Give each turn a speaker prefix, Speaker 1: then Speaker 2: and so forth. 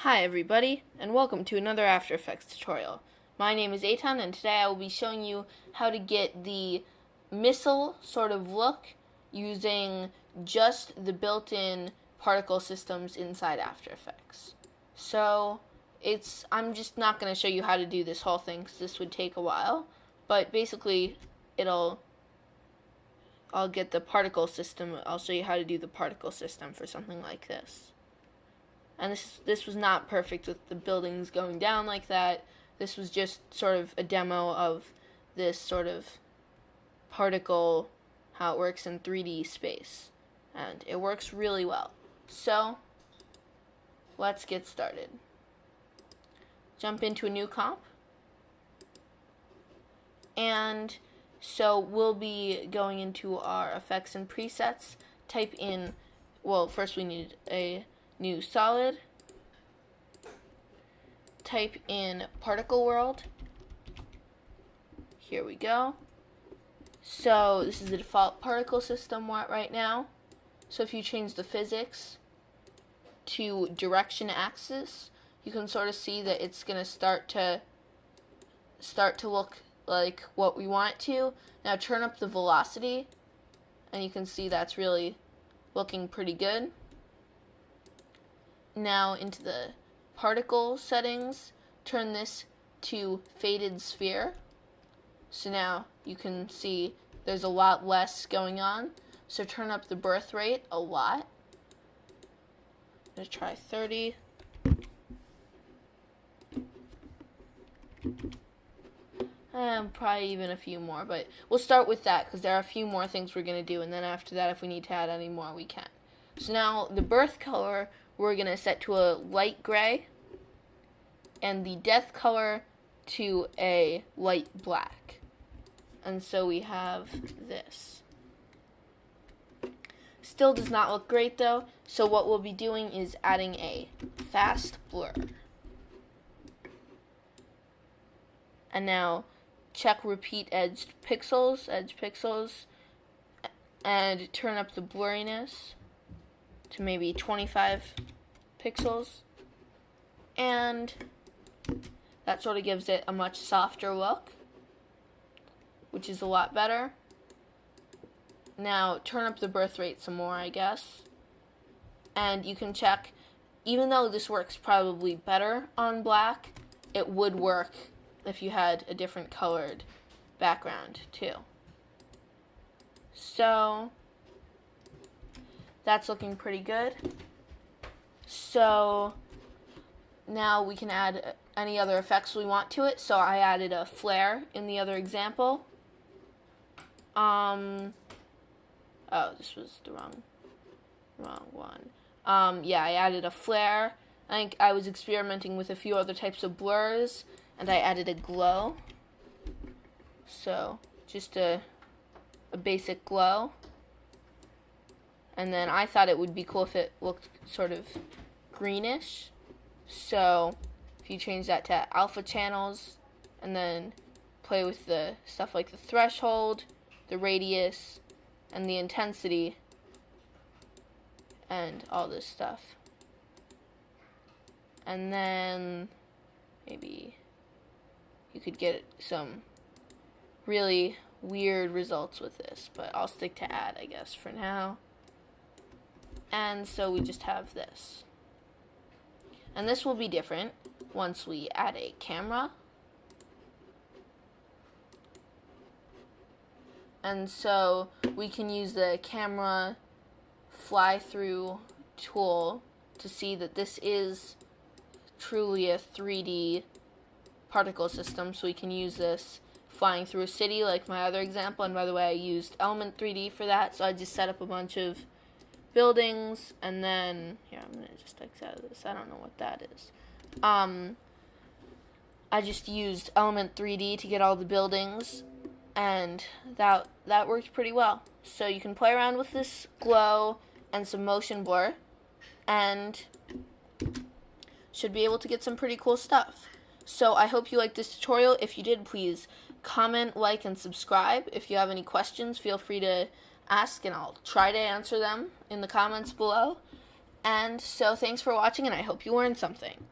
Speaker 1: Hi everybody, and welcome to another After Effects tutorial. My name is Eitan, and today I will be showing you how to get the missile sort of look using just the built-in particle systems inside After Effects. So, I'm just not going to show you how to do this whole thing because this would take a while, but basically I'll get the particle system. I'll show you how to do the particle system for something like this. And this was not perfect with the buildings going down like that. This was just sort of a demo of this sort of particle, how it works in 3D space. And it works really well. So, let's get started. Jump into a new comp. And so we'll be going into our effects and presets. Type in, well, first we need a new solid. Type in particle world. Here we go. So this is the default particle system right now. So if you change the physics to direction axis, you can sort of see that it's going to start to look like what we want it to. Now turn up the velocity, and you can see that's really looking pretty good. Now into the particle settings, turn this to faded sphere. So now you can see there's a lot less going on. So turn up the birth rate a lot. I'm going to try 30. And probably even a few more, but we'll start with that because there are a few more things we're going to do, and then after that, if we need to add any more, we can. So now the birth color we're going to set to a light gray, and the death color to a light black. And so we have this. Still does not look great though, so what we'll be doing is adding a fast blur. And now check repeat edge pixels, and turn up the blurriness to maybe 25 pixels, and that sort of gives it a much softer look, which is a lot better. Now turn up the birth rate some more, I guess, and you can check, even though this works probably better on black, it would work if you had a different colored background too. So that's looking pretty good. So now we can add any other effects we want to it. So I added a flare in the other example. Oh, this was the wrong one. Yeah, I added a flare. I think I was experimenting with a few other types of blurs, and I added a glow. So just a basic glow. And then I thought it would be cool if it looked sort of greenish. So if you change that to alpha channels and then play with the stuff like the threshold, the radius, and the intensity, and all this stuff. And then maybe you could get some really weird results with this, but I'll stick to add, I guess, for now. And so we just have this. And this will be different once we add a camera. And so we can use the camera fly-through tool to see that this is truly a 3D particle system. So we can use this flying through a city like my other example. And by the way, I used Element 3D for that. So I just set up a bunch of buildings, and then here, I'm gonna just X out of this. I don't know what that is. I just used Element 3D to get all the buildings, and that worked pretty well. So you can play around with this glow and some motion blur, and should be able to get some pretty cool stuff. So I hope you liked this tutorial. If you did, please comment, like, and subscribe. If you have any questions, feel free to ask, and I'll try to answer them in the comments below. And so thanks for watching, and I hope you learned something.